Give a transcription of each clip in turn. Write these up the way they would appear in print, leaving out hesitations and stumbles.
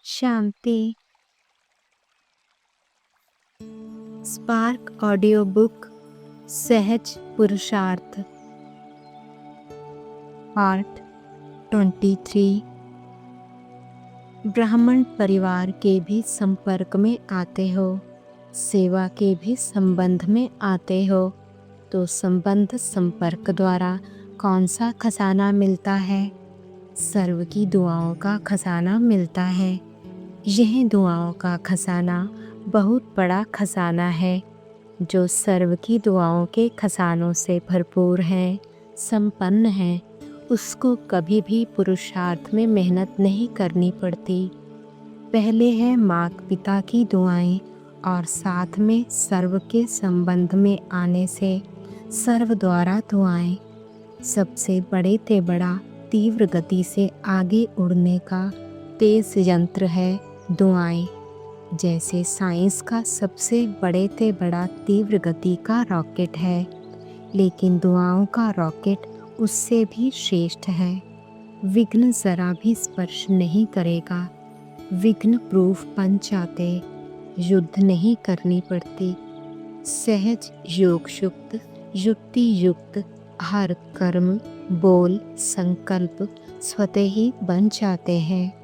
शांति। Spark audio book सहज पुरुषार्थ part 23। ब्राह्मण परिवार के भी संपर्क में आते हो, सेवा के भी संबंध में आते हो, तो संबंध संपर्क द्वारा कौन सा खजाना मिलता है? सर्व की दुआओं का खजाना मिलता है। यह दुआओं का खजाना बहुत बड़ा खजाना है, जो सर्व की दुआओं के खजानों से भरपूर है, संपन्न है। उसको कभी भी पुरुषार्थ में मेहनत नहीं करनी पड़ती। पहले है माता पिता की दुआएं और साथ में सर्व के संबंध में आने से सर्व द्वारा दुआएं। सबसे बड़े ते बड़ा तीव्र गति से आगे उड़ने का तेज यंत्र है दुआएं। जैसे साइंस का सबसे बड़े ते बड़ा तीव्र गति का रॉकेट है, लेकिन दुआओं का रॉकेट उससे भी श्रेष्ठ है। विघ्न जरा भी स्पर्श नहीं करेगा। विघ्न प्रूफ बन जाते, युद्ध नहीं करनी पड़ती। सहज योगयुक्त युक्ति युक्त हर कर्म बोल संकल्प स्वतः ही बन जाते हैं।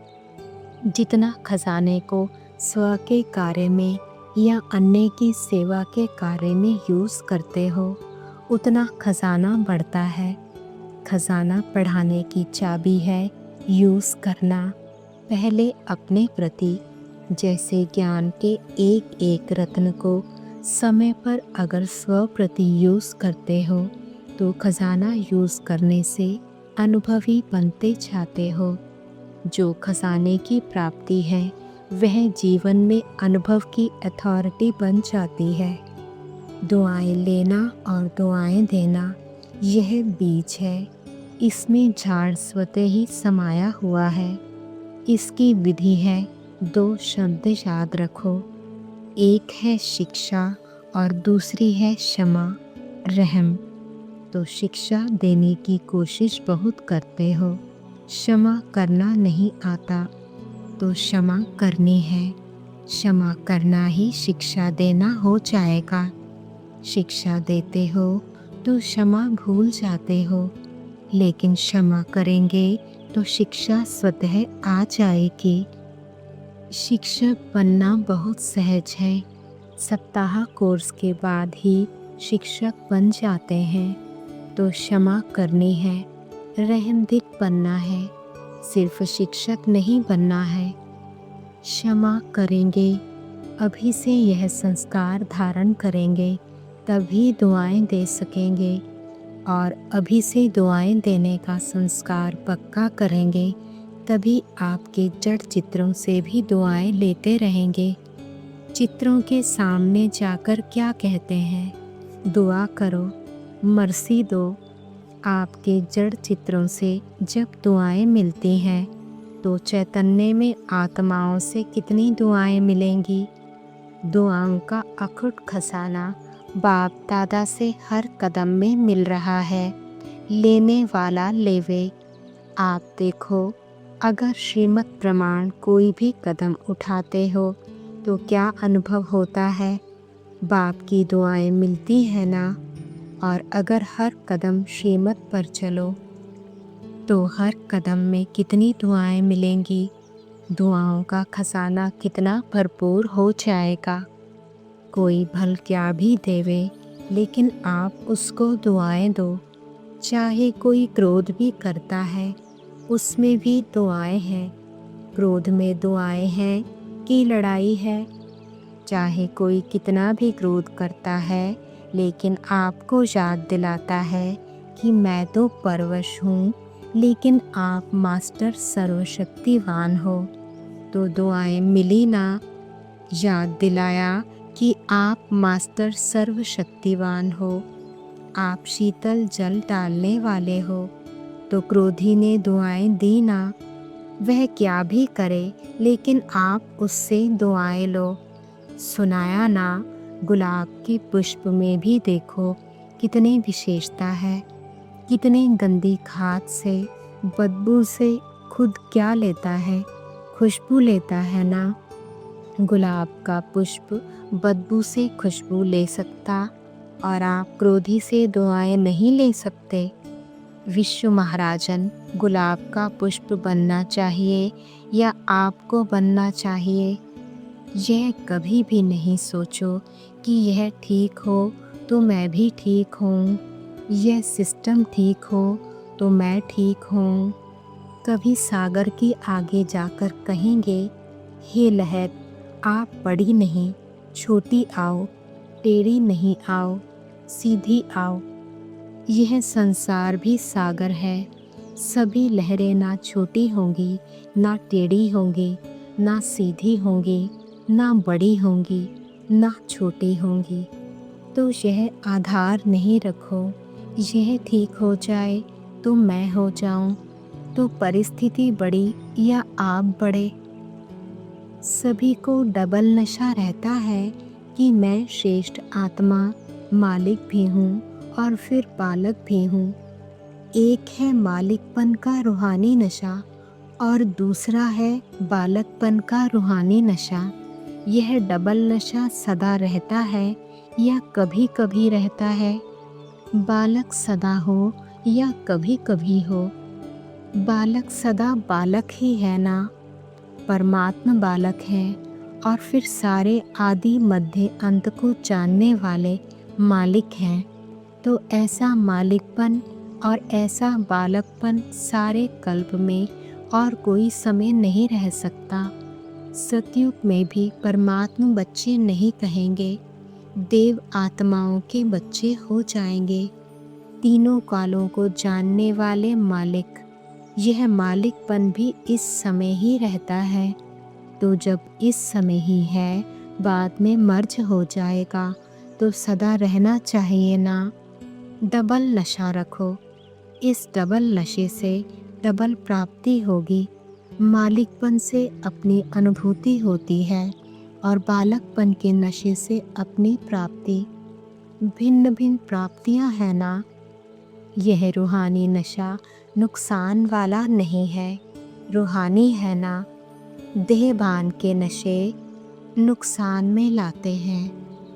जितना खजाने को स्व के कार्य में या अन्य की सेवा के कार्य में यूज करते हो, उतना खजाना बढ़ता है। खजाना बढ़ाने की चाबी है यूज करना। पहले अपने प्रति, जैसे ज्ञान के एक एक रत्न को समय पर अगर स्व प्रति यूज करते हो, तो खजाना यूज करने से अनुभवी बनते जाते हो। जो खजाने की प्राप्ति है, वह जीवन में अनुभव की अथॉरिटी बन जाती है। दुआएं लेना और दुआएं देना, यह बीज है। इसमें झाड़ स्वतः ही समाया हुआ है। इसकी विधि है, 2 शब्द याद रखो। एक है शिक्षा और दूसरी है क्षमा रहम। तो शिक्षा देने की कोशिश बहुत करते हो, क्षमा करना नहीं आता, तो क्षमा करनी है। क्षमा करना ही शिक्षा देना हो जाएगा। शिक्षा देते हो तो क्षमा भूल जाते हो, लेकिन क्षमा करेंगे तो शिक्षा स्वतः आ जाएगी। शिक्षक बनना बहुत सहज है। सप्ताह कोर्स के बाद ही शिक्षक बन जाते हैं। तो क्षमा करनी है, रहमदिल बनना है, सिर्फ शिक्षक नहीं बनना है। क्षमा करेंगे, अभी से यह संस्कार धारण करेंगे, तभी दुआएं दे सकेंगे। और अभी से दुआएं देने का संस्कार पक्का करेंगे, तभी आपके जड़ चित्रों से भी दुआएं लेते रहेंगे। चित्रों के सामने जाकर क्या कहते हैं? दुआ करो, मर्सी दो। आपके जड़ चित्रों से जब दुआएं मिलती हैं, तो चैतन्य में आत्माओं से कितनी दुआएं मिलेंगी। दुआओं का अखुट खजाना बाप दादा से हर कदम में मिल रहा है। लेने वाला लेवे। आप देखो, अगर श्रीमत प्रमाण कोई भी कदम उठाते हो, तो क्या अनुभव होता है? बाप की दुआएं मिलती है ना। और अगर हर कदम श्रीमत पर चलो, तो हर कदम में कितनी दुआएं मिलेंगी। दुआओं का खजाना कितना भरपूर हो जाएगा। कोई भल क्या भी देवे, लेकिन आप उसको दुआएं दो। चाहे कोई क्रोध भी करता है, उसमें भी दुआएं हैं। क्रोध में दुआएं हैं कि लड़ाई है? चाहे कोई कितना भी क्रोध करता है, लेकिन आपको याद दिलाता है कि मैं तो परवश हूँ, लेकिन आप मास्टर सर्वशक्तिवान हो, तो दुआएं मिली ना। याद दिलाया कि आप मास्टर सर्वशक्तिवान हो, आप शीतल जल डालने वाले हो, तो क्रोधी ने दुआएं दी ना। वह क्या भी करे, लेकिन आप उससे दुआएं लो। सुनाया ना, गुलाब के पुष्प में भी देखो कितनी विशेषता है। कितने गंदी खाद से, बदबू से खुद क्या लेता है, खुशबू लेता है ना। गुलाब का पुष्प बदबू से खुशबू ले सकता, और आप क्रोधी से दुआएं नहीं ले सकते। विश्व महाराजन, गुलाब का पुष्प बनना चाहिए या आपको बनना चाहिए, यह कभी भी नहीं सोचो कि यह ठीक हो तो मैं भी ठीक हूँ, यह सिस्टम ठीक हो तो मैं ठीक हूँ। कभी सागर के आगे जाकर कहेंगे, हे लहर आप बड़ी नहीं छोटी आओ, टेढ़ी नहीं आओ सीधी आओ। यह संसार भी सागर है, सभी लहरें ना छोटी होंगी ना टेढ़ी होंगी ना सीधी होंगी ना बड़ी होंगी ना छोटी होंगी। तो यह आधार नहीं रखो, यह ठीक हो जाए तो मैं हो जाऊं, तो परिस्थिति बड़ी या आप बड़े। सभी को डबल नशा रहता है कि मैं श्रेष्ठ आत्मा मालिक भी हूँ और फिर बालक भी हूँ। एक है मालिकपन का रूहानी नशा और दूसरा है बालकपन का रूहानी नशा। यह डबल नशा सदा रहता है या कभी कभी रहता है? बालक सदा हो या कभी कभी हो? बालक सदा बालक ही है ना। परमात्मा बालक है और फिर सारे आदि मध्य अंत को जानने वाले मालिक हैं। तो ऐसा मालिकपन और ऐसा बालकपन सारे कल्प में और कोई समय नहीं रह सकता। सतयुग में भी परमात्मा बच्चे नहीं कहेंगे, देव आत्माओं के बच्चे हो जाएंगे। तीनों कालों को जानने वाले मालिक, यह मालिकपन भी इस समय ही रहता है। तो जब इस समय ही है, बाद में मर्ज हो जाएगा, तो सदा रहना चाहिए ना। डबल नशा रखो, इस डबल नशे से डबल प्राप्ति होगी। मालिकपन से अपनी अनुभूति होती है और बालकपन के नशे से अपनी प्राप्ति। भिन्न भिन्न प्राप्तियां हैं ना। यह रूहानी नशा नुकसान वाला नहीं है, रूहानी है ना। देहभान के नशे नुकसान में लाते हैं,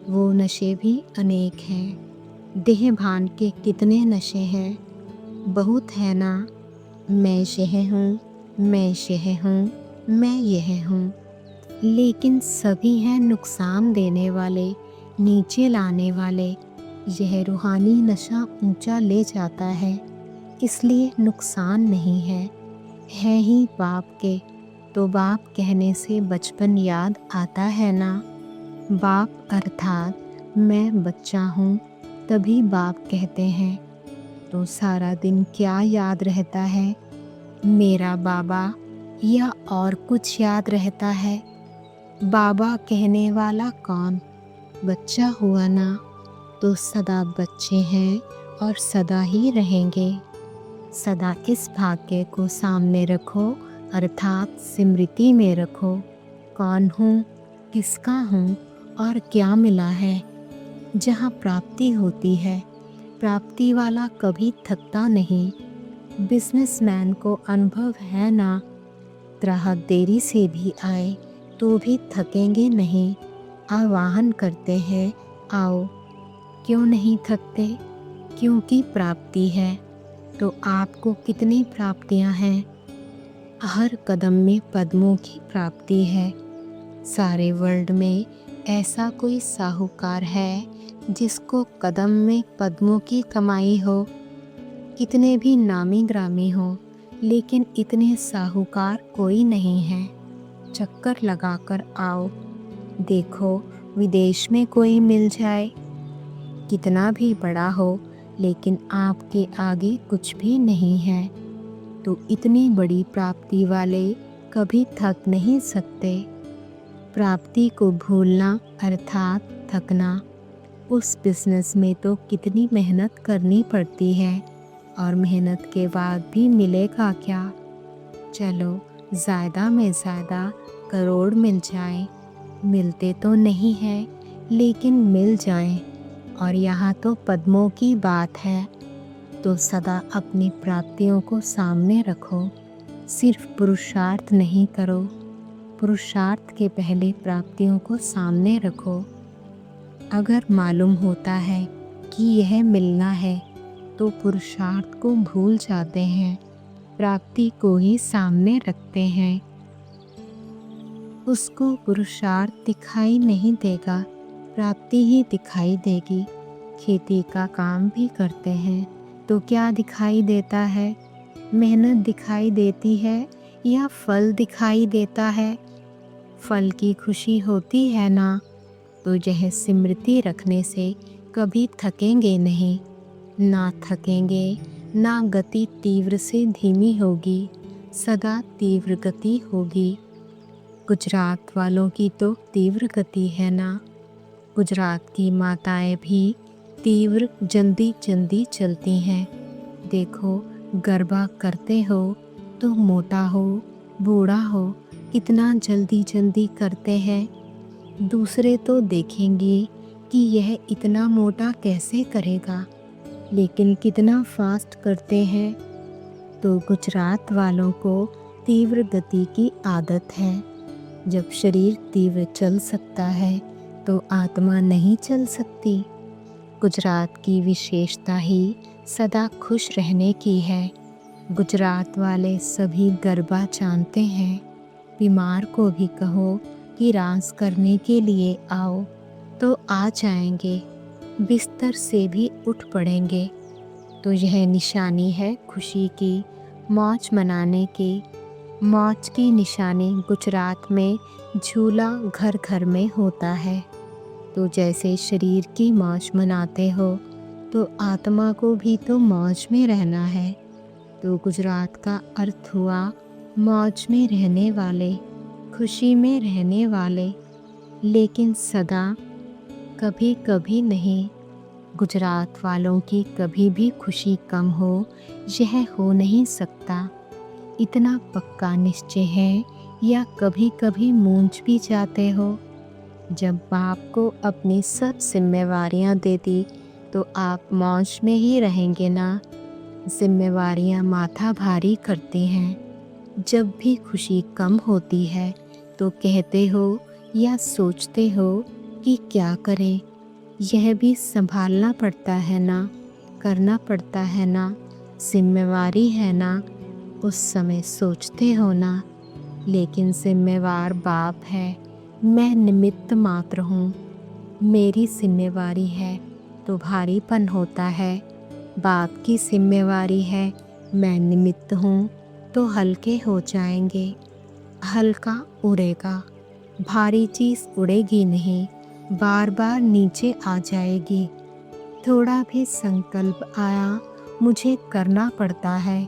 वो नशे भी अनेक हैं। देहभान के कितने नशे हैं? बहुत है ना। मैं यह हूँ, मैं यह हूँ, मैं यह हूँ। लेकिन सभी हैं नुकसान देने वाले, नीचे लाने वाले। यह रूहानी नशा ऊंचा ले जाता है, इसलिए नुकसान नहीं है ही बाप के। तो बाप कहने से बचपन याद आता है ना। बाप अर्थात मैं बच्चा हूँ, तभी बाप कहते हैं। तो सारा दिन क्या याद रहता है? मेरा बाबा या और कुछ याद रहता है? बाबा कहने वाला कौन? बच्चा हुआ ना। तो सदा बच्चे हैं और सदा ही रहेंगे। सदा इस भाग्य को सामने रखो, अर्थात स्मृति में रखो। कौन हूँ, किसका हूँ और क्या मिला है। जहाँ प्राप्ति होती है, प्राप्ति वाला कभी थकता नहीं। बिजनेसमैन को अनुभव है ना, ग्राहक देरी से भी आए तो भी थकेंगे नहीं। आह्वान करते हैं, आओ। क्यों नहीं थकते? क्योंकि प्राप्ति है। तो आपको कितनी प्राप्तियां हैं? हर कदम में पद्मों की प्राप्ति है। सारे वर्ल्ड में ऐसा कोई साहूकार है जिसको कदम में पद्मों की कमाई हो? कितने भी नामी ग्रामी हो, लेकिन इतने साहूकार कोई नहीं है। चक्कर लगाकर आओ, देखो विदेश में कोई मिल जाए। कितना भी बड़ा हो, लेकिन आपके आगे कुछ भी नहीं है। तो इतनी बड़ी प्राप्ति वाले कभी थक नहीं सकते। प्राप्ति को भूलना अर्थात थकना। उस बिजनेस में तो कितनी मेहनत करनी पड़ती है, और मेहनत के बाद भी मिलेगा क्या? चलो ज़्यादा में ज़्यादा करोड़ मिल जाए। मिलते तो नहीं हैं, लेकिन मिल जाएं। और यहाँ तो पद्मों की बात है। तो सदा अपनी प्राप्तियों को सामने रखो। सिर्फ पुरुषार्थ नहीं करो, पुरुषार्थ के पहले प्राप्तियों को सामने रखो। अगर मालूम होता है कि यह मिलना है तो पुरुषार्थ को भूल जाते हैं, प्राप्ति को ही सामने रखते हैं। उसको पुरुषार्थ दिखाई नहीं देगा, प्राप्ति ही दिखाई देगी। खेती का काम भी करते हैं तो क्या दिखाई देता है? मेहनत दिखाई देती है या फल दिखाई देता है? फल की खुशी होती है ना, तो यह स्मृति रखने से कभी थकेंगे नहीं। ना थकेंगे, ना गति तीव्र से धीमी होगी, सदा तीव्र गति होगी। गुजरात वालों की तो तीव्र गति है ना। गुजरात की माताएं भी तीव्र जल्दी जल्दी चलती हैं। देखो, गरबा करते हो तो मोटा हो, बूढ़ा हो, कितना जल्दी जल्दी करते हैं। दूसरे तो देखेंगे कि यह इतना मोटा कैसे करेगा, लेकिन कितना फास्ट करते हैं। तो गुजरात वालों को तीव्र गति की आदत है। जब शरीर तीव्र चल सकता है तो आत्मा नहीं चल सकती। गुजरात की विशेषता ही सदा खुश रहने की है। गुजरात वाले सभी गरबा जानते हैं। बीमार को भी कहो कि रास करने के लिए आओ तो आ जाएंगे, बिस्तर से भी उठ पड़ेंगे। तो यह निशानी है खुशी की, मौज मनाने की। मौज की निशानी गुजरात में झूला घर घर में होता है। तो जैसे शरीर की मौज मनाते हो तो आत्मा को भी तो मौज में रहना है। तो गुजरात का अर्थ हुआ मौज में रहने वाले, खुशी में रहने वाले, लेकिन सदा कभी कभी नहीं। गुजरात वालों की कभी भी खुशी कम हो, यह हो नहीं सकता। इतना पक्का निश्चय है या कभी कभी मूंझ भी जाते हो? जब बाप को अपनी सब जिम्मेवारियां दे दी तो आप मौज में ही रहेंगे ना। जिम्मेवारियां माथा भारी करती हैं। जब भी खुशी कम होती है तो कहते हो या सोचते हो कि क्या करें, यह भी संभालना पड़ता है ना, करना पड़ता है ना, जिम्मेवारी है ना। उस समय सोचते हो ना, लेकिन जिम्मेवार बाप है, मैं निमित्त मात्र हूँ। मेरी जिम्मेवारी है तो भारीपन होता है, बाप की जिम्मेवारी है, मैं निमित्त हूँ तो हल्के हो जाएंगे। हल्का उड़ेगा, भारी चीज़ उड़ेगी नहीं, बार बार नीचे आ जाएगी। थोड़ा भी संकल्प आया मुझे करना पड़ता है,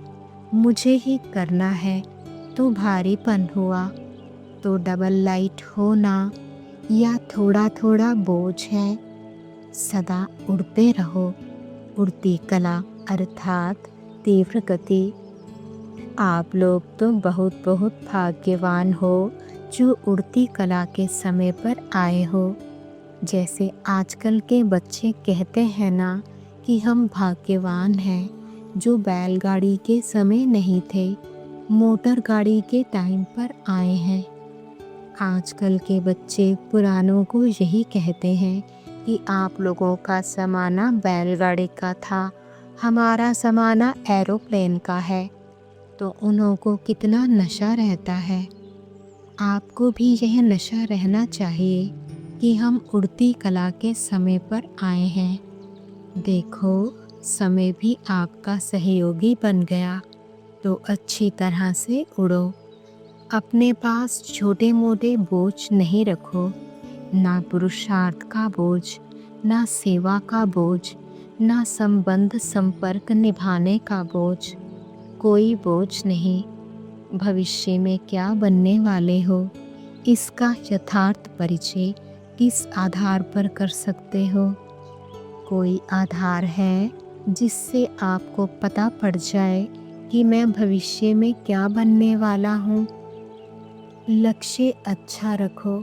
मुझे ही करना है, तो भारीपन हुआ। तो डबल लाइट हो ना, या थोड़ा थोड़ा बोझ है। सदा उड़ते रहो। उड़ती कला अर्थात तीव्र गति। आप लोग तो बहुत बहुत भाग्यवान हो जो उड़ती कला के समय पर आए हो। जैसे आजकल के बच्चे कहते हैं ना कि हम भाग्यवान हैं जो बैलगाड़ी के समय नहीं थे, मोटर गाड़ी के टाइम पर आए हैं। आजकल के बच्चे पुरानों को यही कहते हैं कि आप लोगों का ज़माना बैलगाड़ी का था, हमारा ज़माना एरोप्लेन का है। तो उन्हों को कितना नशा रहता है। आपको भी यह नशा रहना चाहिए कि हम उड़ती कला के समय पर आए हैं। देखो, समय भी आपका सहयोगी बन गया तो अच्छी तरह से उड़ो। अपने पास छोटे मोटे बोझ नहीं रखो, ना पुरुषार्थ का बोझ, ना सेवा का बोझ, ना संबंध संपर्क निभाने का बोझ। कोई बोझ नहीं। भविष्य में क्या बनने वाले हो, इसका यथार्थ परिचय किस आधार पर कर सकते हो? कोई आधार है जिससे आपको पता पड़ जाए कि मैं भविष्य में क्या बनने वाला हूँ? लक्ष्य अच्छा रखो,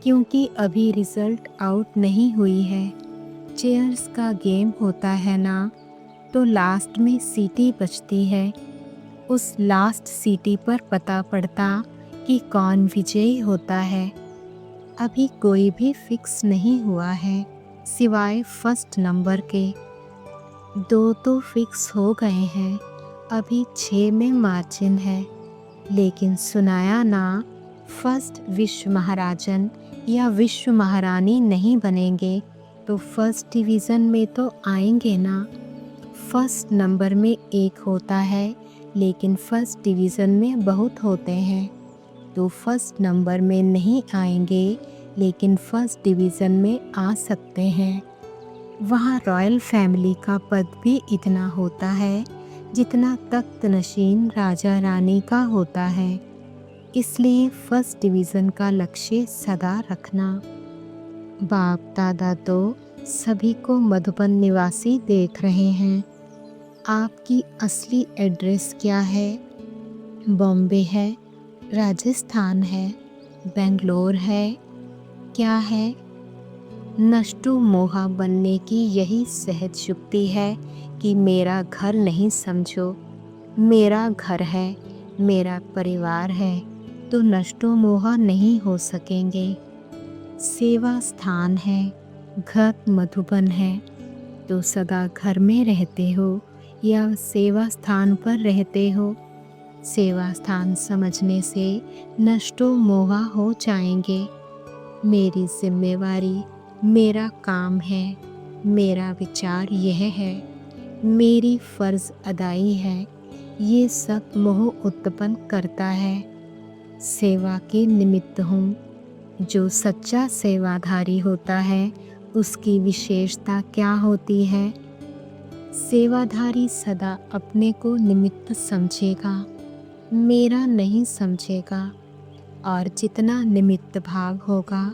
क्योंकि अभी रिजल्ट आउट नहीं हुई है। चेयर्स का गेम होता है ना, तो लास्ट में सीटी बचती है। उस लास्ट सीटी पर पता पड़ता कि कौन विजयी होता है। अभी कोई भी फिक्स नहीं हुआ है सिवाय फर्स्ट नंबर के। 2 तो फिक्स हो गए हैं, अभी 6 में मार्जिन है। लेकिन सुनाया ना, फर्स्ट विश्व महाराजन या विश्व महारानी नहीं बनेंगे तो फर्स्ट डिवीज़न में तो आएंगे ना। फर्स्ट नंबर में 1 होता है, लेकिन फर्स्ट डिवीज़न में बहुत होते हैं, तो फर्स्ट नंबर में नहीं आएंगे लेकिन फर्स्ट डिवीज़न में आ सकते हैं। वहाँ रॉयल फैमिली का पद भी इतना होता है जितना तख्त नशीन राजा रानी का होता है। इसलिए फर्स्ट डिवीज़न का लक्ष्य सदा रखना। बाप दादा तो सभी को मधुबन निवासी देख रहे हैं। आपकी असली एड्रेस क्या है? बॉम्बे है, राजस्थान है, बेंगलोर है, क्या है? नष्टो मोहा बनने की यही सहज युक्ति है कि मेरा घर नहीं समझो। मेरा घर है, मेरा परिवार है, तो नष्टो मोहा नहीं हो सकेंगे। सेवा स्थान है, घर मधुबन है, तो सदा घर में रहते हो या सेवा स्थान पर रहते हो। सेवा स्थान समझने से नष्टो मोहा हो जाएंगे। मेरी जिम्मेवारी, मेरा काम है, मेरा विचार यह है, मेरी फर्ज अदाई है, ये सब मोह उत्पन्न करता है। सेवा के निमित्त हूँ। जो सच्चा सेवाधारी होता है उसकी विशेषता क्या होती है? सेवाधारी सदा अपने को निमित्त समझेगा, मेरा नहीं समझेगा, और जितना निमित्त भाव होगा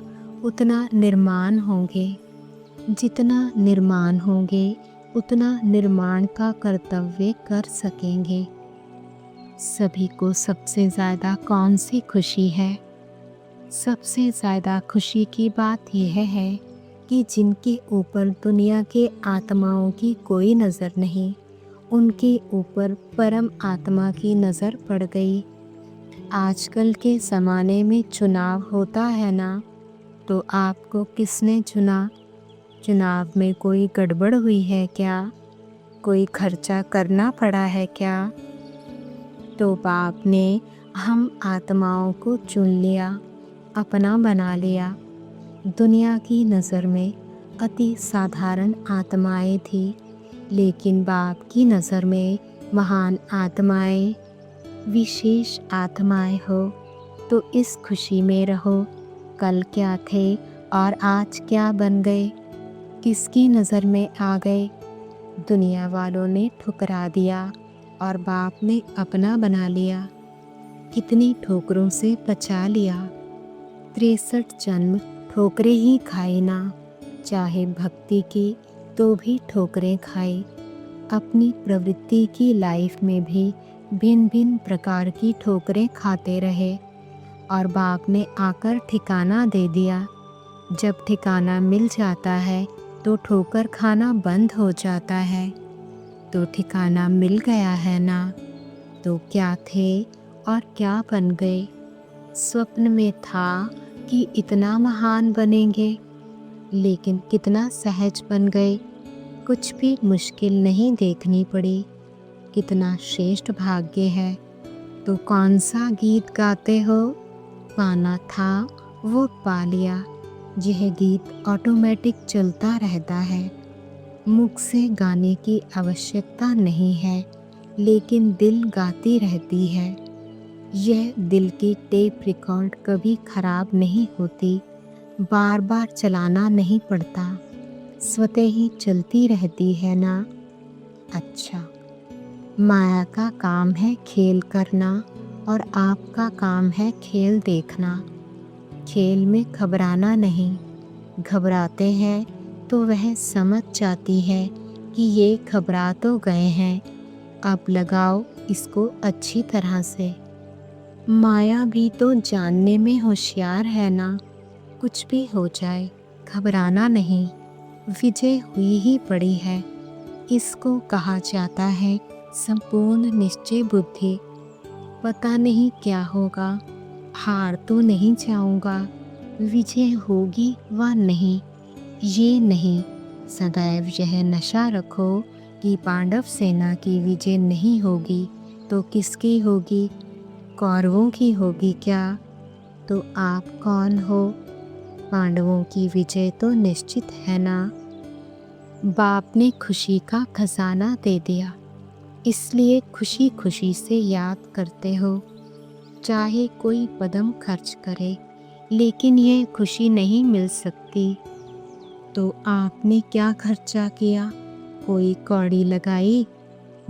उतना निर्माण होंगे। जितना निर्माण होंगे उतना निर्माण का कर्तव्य कर सकेंगे। सभी को सबसे ज़्यादा कौन सी खुशी है? सबसे ज़्यादा खुशी की बात यह है कि जिनके ऊपर दुनिया के आत्माओं की कोई नज़र नहीं, उनके ऊपर परम आत्मा की नज़र पड़ गई। आजकल के ज़माने में चुनाव होता है ना, तो आपको किसने चुना? चुनाव में कोई गड़बड़ हुई है क्या? कोई खर्चा करना पड़ा है क्या? तो बाप ने हम आत्माओं को चुन लिया, अपना बना लिया। दुनिया की नज़र में अति साधारण आत्माएं थी, लेकिन बाप की नज़र में महान आत्माएं, विशेष आत्माएं हो। तो इस खुशी में रहो। कल क्या थे और आज क्या बन गए? किसकी नज़र में आ गए? दुनिया वालों ने ठुकरा दिया और बाप ने अपना बना लिया। कितनी ठोकरों से बचा लिया। 63 जन्म ठोकरें ही खाए ना, चाहे भक्ति की तो भी ठोकरें खाए। अपनी प्रवृत्ति की लाइफ में भी भिन्न भिन्न प्रकार की ठोकरें खाते रहे, और बाप ने आकर ठिकाना दे दिया। जब ठिकाना मिल जाता है तो ठोकर खाना बंद हो जाता है। तो ठिकाना मिल गया है ना, तो क्या थे और क्या बन गए? स्वप्न में था कि इतना महान बनेंगे, लेकिन कितना सहज बन गए। कुछ भी मुश्किल नहीं देखनी पड़ी। कितना श्रेष्ठ भाग्य है। तो कौन सा गीत गाते हो? पाना था वो पा लिया। यह गीत ऑटोमेटिक चलता रहता है। मुख से गाने की आवश्यकता नहीं है, लेकिन दिल गाती रहती है। यह दिल की टेप रिकॉर्ड कभी खराब नहीं होती, बार बार चलाना नहीं पड़ता, स्वतः ही चलती रहती है ना। अच्छा, माया का काम है खेल करना और आपका काम है खेल देखना। खेल में घबराना नहीं। घबराते हैं तो वह समझ जाती है कि ये घबरा तो गए हैं, अब लगाओ इसको अच्छी तरह से। माया भी तो जानने में होशियार है ना। कुछ भी हो जाए घबराना नहीं, विजय हुई ही पड़ी है। इसको कहा जाता है संपूर्ण निश्चय बुद्धि। पता नहीं क्या होगा, हार तो नहीं जाऊंगा, विजय होगी व नहीं, ये नहीं। सदैव यह नशा रखो कि पांडव सेना की विजय नहीं होगी तो किसकी होगी? कौरवों की होगी क्या? तो आप कौन हो? पांडवों की विजय तो निश्चित है ना। बाप ने खुशी का खजाना दे दिया, इसलिए खुशी खुशी से याद करते हो। चाहे कोई कदम खर्च करे, लेकिन ये खुशी नहीं मिल सकती। तो आपने क्या खर्चा किया? कोई कौड़ी लगाई,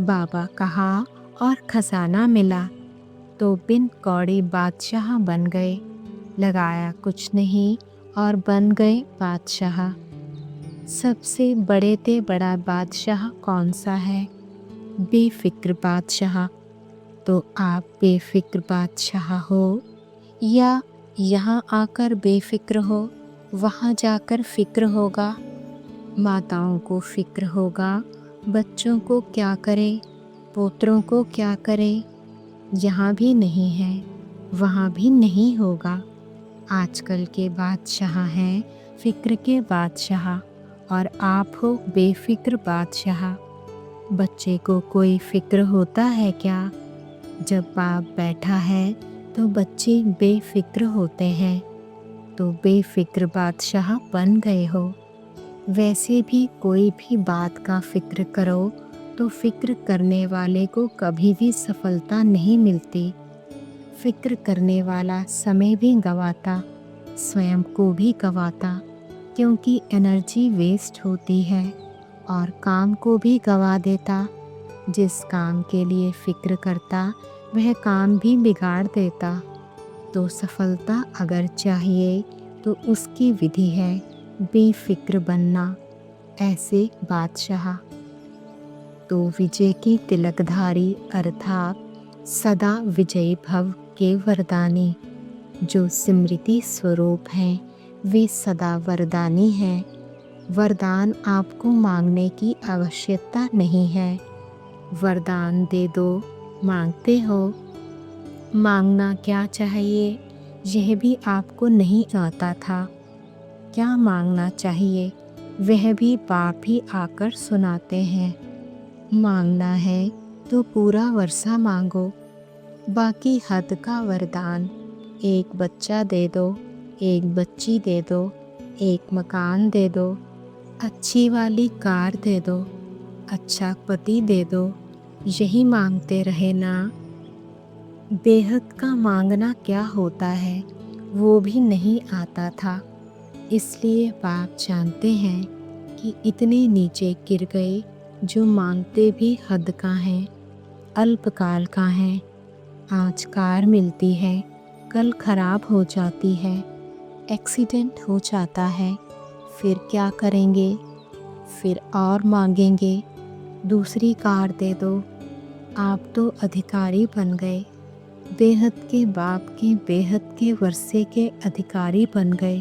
बाबा कहा और खजाना मिला, तो बिन कौड़ी बादशाह बन गए। लगाया कुछ नहीं और बन गए बादशाह। सबसे बड़े ते बड़ा बादशाह कौन सा है? बेफिक्र बादशाह। तो आप बेफिक्र बादशाह हो, या यहाँ आकर बेफिक्र हो, वहाँ जाकर फिक्र होगा? माताओं को फिक्र होगा, बच्चों को क्या करे, पोत्रों को क्या करे। यहाँ भी नहीं है, वहाँ भी नहीं होगा। आजकल के बादशाह हैं फिक्र के बादशाह, और आप हो बेफिक्र बादशाह। बच्चे को कोई फिक्र होता है क्या? जब बाप बैठा है तो बच्चे बेफिक्र होते हैं। तो बेफिक्र बादशाह बन गए हो। वैसे भी कोई भी बात का फिक्र करो तो फिक्र करने वाले को कभी भी सफलता नहीं मिलती। फिक्र करने वाला समय भी गंवाता, स्वयं को भी गंवाता, क्योंकि एनर्जी वेस्ट होती है, और काम को भी गंवा देता। जिस काम के लिए फिक्र करता वह काम भी बिगाड़ देता। तो सफलता अगर चाहिए तो उसकी विधि है बेफिक्र बनना, ऐसे बादशाह। तो विजय की तिलकधारी अर्थात सदा विजयी भव के वरदानी, जो स्मृति स्वरूप हैं, वे सदा वरदानी हैं। वरदान आपको मांगने की आवश्यकता नहीं है। वरदान दे दो, मांगते हो। मांगना क्या चाहिए यह भी आपको नहीं आता था। क्या मांगना चाहिए वह भी बाप ही आकर सुनाते हैं। मांगना है तो पूरा वर्षा मांगो, बाकी हद का वरदान। एक बच्चा दे दो, एक बच्ची दे दो, एक मकान दे दो, अच्छी वाली कार दे दो, अच्छा पति दे दो, यही मांगते रहे ना। बेहद का मांगना क्या होता है वो भी नहीं आता था। इसलिए बाप जानते हैं कि इतने नीचे गिर गए जो मांगते भी हद का हैं, अल्पकाल का हैं। आज कार मिलती है, कल खराब हो जाती है, एक्सीडेंट हो जाता है, फिर क्या करेंगे? फिर और मांगेंगे, दूसरी कार दे दो। आप तो अधिकारी बन गए, बेहद के बाप के बेहद के वर्षे के अधिकारी बन गए।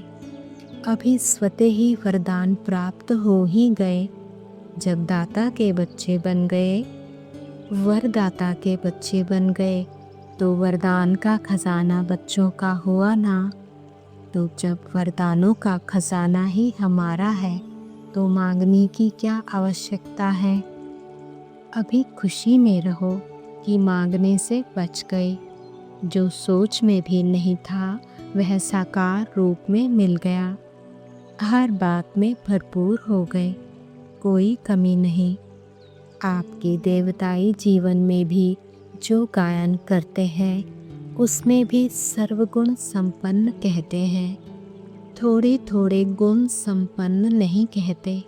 अभी स्वतः ही वरदान प्राप्त हो ही गए। जब दाता के बच्चे बन गए, वरदाता के बच्चे बन गए, तो वरदान का खजाना बच्चों का हुआ ना। तो जब वरदानों का खजाना ही हमारा है तो मांगने की क्या आवश्यकता है। अभी खुशी में रहो कि मांगने से बच गए। जो सोच में भी नहीं था वह साकार रूप में मिल गया। हर बात में भरपूर हो गए, कोई कमी नहीं। आपके देवताई जीवन में भी जो गायन करते हैं उसमें भी सर्वगुण संपन्न कहते हैं। थोड़े थोड़े गुण संपन्न नहीं कहते,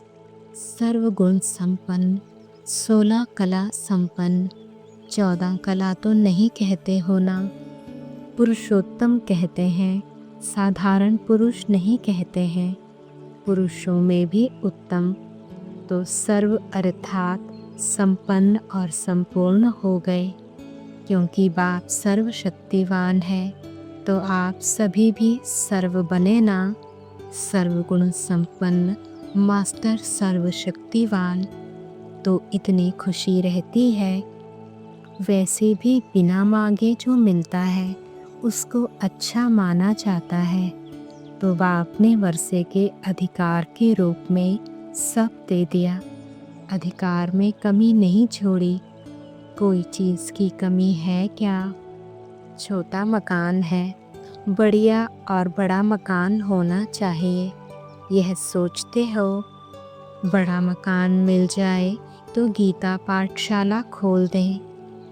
सर्वगुण संपन्न। 16 कला संपन्न, 14 कला तो नहीं कहते हो ना। पुरुषोत्तम कहते हैं, साधारण पुरुष नहीं कहते हैं। पुरुषों में भी उत्तम। तो सर्व अर्थात संपन्न और संपूर्ण हो गए। क्योंकि बाप सर्वशक्तिवान है तो आप सभी भी सर्व बने ना। सर्वगुण संपन्न मास्टर सर्वशक्तिवान। तो इतनी खुशी रहती है। वैसे भी बिना मांगे जो मिलता है उसको अच्छा माना जाता है, तो वह अपने वर्षे के अधिकार के रूप में सब दे दिया। अधिकार में कमी नहीं छोड़ी। कोई चीज़ की कमी है क्या? छोटा मकान है, बढ़िया और बड़ा मकान होना चाहिए, यह सोचते हो। बड़ा मकान मिल जाए तो गीता पाठशाला खोल दें,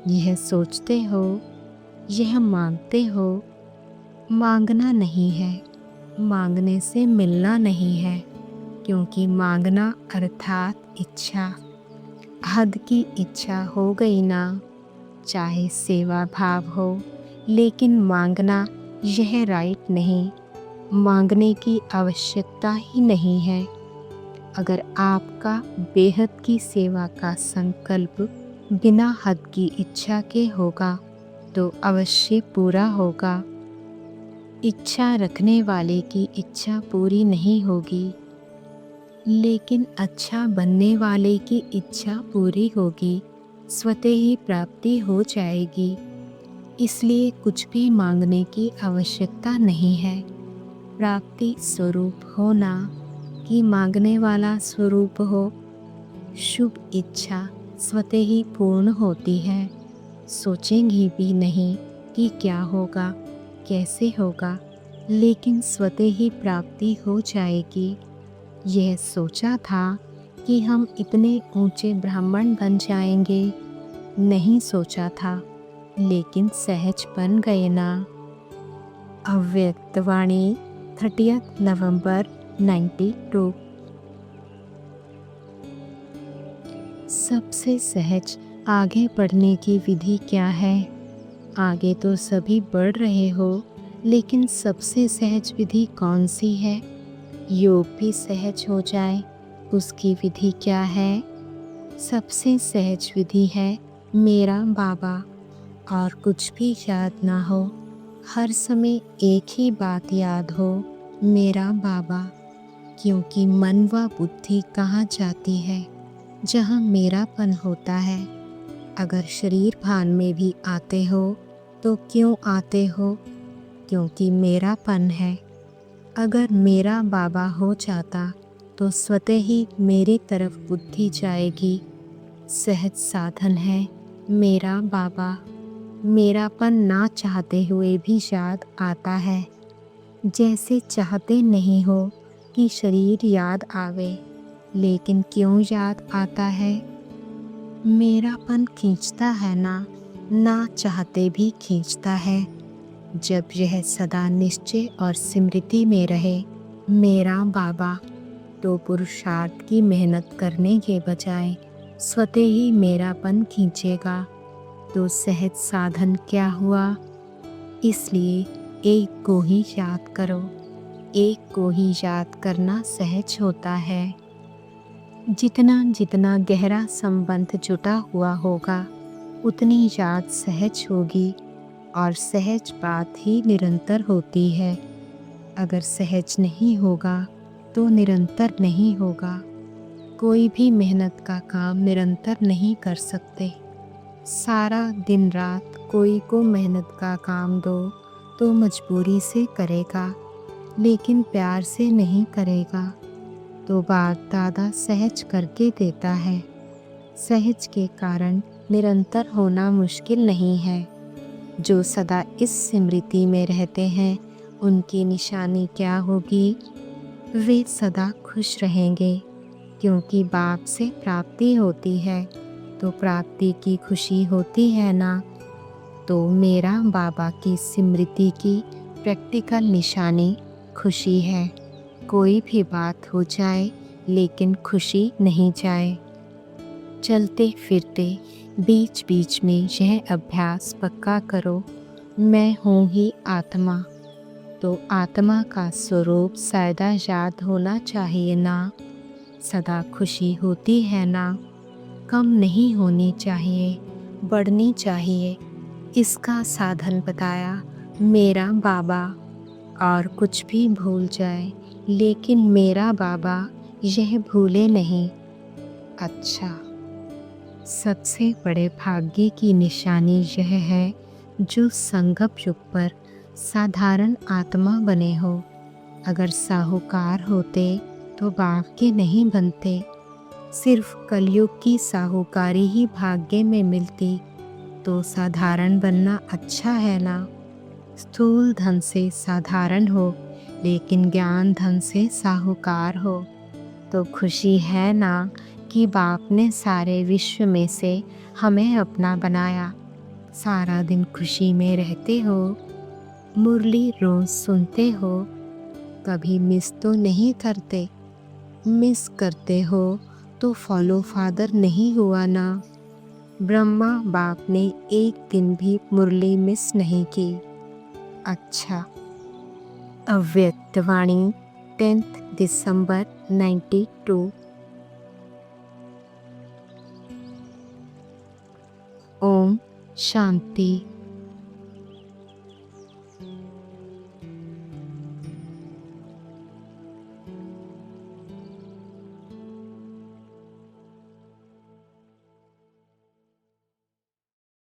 यह सोचते हो। यह मांगते हो। मांगना नहीं है, मांगने से मिलना नहीं है, क्योंकि मांगना अर्थात इच्छा। हद की इच्छा हो गई ना, चाहे सेवा भाव हो, लेकिन मांगना यह राइट नहीं। मांगने की आवश्यकता ही नहीं है। अगर आपका बेहद की सेवा का संकल्प बिना हद की इच्छा के होगा तो अवश्य पूरा होगा। इच्छा रखने वाले की इच्छा पूरी नहीं होगी, लेकिन अच्छा बनने वाले की इच्छा पूरी होगी, स्वतः ही प्राप्ति हो जाएगी। इसलिए कुछ भी मांगने की आवश्यकता नहीं है। प्राप्ति स्वरूप होना कि मांगने वाला स्वरूप हो। शुभ इच्छा स्वतः ही पूर्ण होती है। सोचेंगी भी नहीं कि क्या होगा, कैसे होगा, लेकिन स्वतः ही प्राप्ति हो जाएगी। यह सोचा था कि हम इतने ऊंचे ब्राह्मण बन जाएंगे, नहीं सोचा था, लेकिन सहज बन गए ना। अव्यक्त वाणी 30 नवंबर 92। सबसे सहज आगे बढ़ने की विधि क्या है? आगे तो सभी बढ़ रहे हो, लेकिन सबसे सहज विधि कौन सी है? योग भी सहज हो जाए, उसकी विधि क्या है? सबसे सहज विधि है मेरा बाबा, और कुछ भी याद ना हो। हर समय एक ही बात याद हो, मेरा बाबा। क्योंकि मन व बुद्धि कहाँ जाती है? जहाँ मेरापन होता है। अगर शरीर भान में भी आते हो तो क्यों आते हो? क्योंकि मेरापन है। अगर मेरा बाबा हो जाता तो स्वतः ही मेरे तरफ बुद्धि जाएगी। सहज साधन है मेरा बाबा। मेरापन ना चाहते हुए भी याद आता है। जैसे चाहते नहीं हो कि शरीर याद आवे, लेकिन क्यों याद आता है? मेरापन खींचता है ना चाहते भी खींचता है। जब यह सदा निश्चय और स्मृति में रहे मेरा बाबा, तो पुरुषार्थ की मेहनत करने के बजाय स्वतः ही मेरापन खींचेगा। तो सहज साधन क्या हुआ? इसलिए एक को ही याद करो। एक को ही याद करना सहज होता है। जितना जितना गहरा संबंध जुटा हुआ होगा, उतनी याद सहज होगी, और सहज बात ही निरंतर होती है। अगर सहज नहीं होगा तो निरंतर नहीं होगा। कोई भी मेहनत का काम निरंतर नहीं कर सकते। सारा दिन रात कोई को मेहनत का काम दो तो मजबूरी से करेगा, लेकिन प्यार से नहीं करेगा। तो बाप दादा सहज करके देता है। सहज के कारण निरंतर होना मुश्किल नहीं है। जो सदा इस स्मृति में रहते हैं, उनकी निशानी क्या होगी? वे सदा खुश रहेंगे, क्योंकि बाप से प्राप्ति होती है, तो प्राप्ति की खुशी होती है ना। तो मेरा बाबा की स्मृति की प्रैक्टिकल निशानी खुशी है। कोई भी बात हो जाए, लेकिन खुशी नहीं जाए। चलते फिरते बीच बीच में यह अभ्यास पक्का करो, मैं हूँ ही आत्मा। तो आत्मा का स्वरूप सदा याद होना चाहिए ना। सदा खुशी होती है ना। कम नहीं होनी चाहिए, बढ़नी चाहिए। इसका साधन बताया मेरा बाबा। और कुछ भी भूल जाए, लेकिन मेरा बाबा यह भूले नहीं। अच्छा, सबसे बड़े भाग्य की निशानी यह है जो संगम युग पर साधारण आत्मा बने हो। अगर साहूकार होते तो बाप के नहीं बनते। सिर्फ कलयुग की साहूकारी ही भाग्य में मिलती तो साधारण बनना अच्छा है ना। स्थूल धन से साधारण हो लेकिन ज्ञान धन से साहूकार हो तो खुशी है ना कि बाप ने सारे विश्व में से हमें अपना बनाया। सारा दिन खुशी में रहते हो, मुरली रोज सुनते हो, कभी मिस तो नहीं करते। मिस करते हो तो फॉलो फादर नहीं हुआ ना। ब्रह्मा बाप ने एक दिन भी मुरली मिस नहीं की। अच्छा। अव्यक्तवाणी 10 दिसंबर 92। ओम शांति।